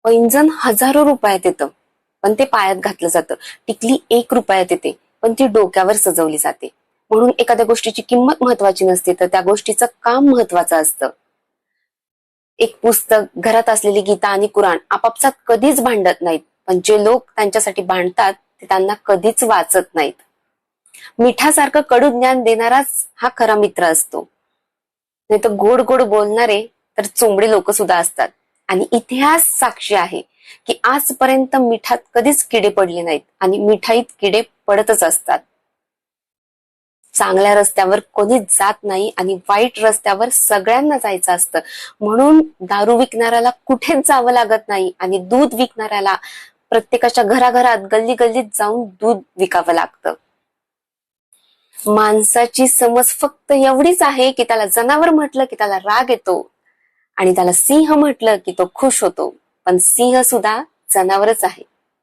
पैंजण हजारो रुपयात येतं पण ते पायात घातलं जातं. टिकली 1 रुपयात येते पण ती डोक्यावर सजवली जाते. म्हणून एखाद्या गोष्टीची किंमत महत्वाची नसते तर त्या गोष्टीचं काम महत्वाचं असतं. एक पुस्तक, घरात असलेली गीता आणि कुराण आपापसात कधीच भांडत नाहीत, पण जे लोक त्यांच्यासाठी भांडतात ते त्यांना कधीच वाचत नाहीत. मिठासारखं कडू ज्ञान देणाराच हा खरा मित्र असतो. नाही तर गोड गोड बोलणारे तर चोंबडे लोक सुद्धा असतात. आणि इतिहास साक्षी आहे की आजपर्यंत मिठात कधीच किडे पडले नाहीत आणि मिठाईत किडे पडतच असतात. चांगल्या रस्त्यावर कोणीच जात नाही आणि वाईट रस्त्यावर सगळ्यांना जायचं असतं. म्हणून दारू विकणाऱ्याला कुठेच जावं लागत नाही आणि दूध विकणाऱ्याला प्रत्येकाच्या घराघरात गल्ली गल्लीत जाऊन दूध विकावं लागतं. माणसाची समज फक्त एवढीच आहे की त्याला जनावर म्हटलं की त्याला राग येतो आणि त्याला सिंह म्हटलं की तो खुश होतो. पण सिंह सुद्धा जनावरच आहे.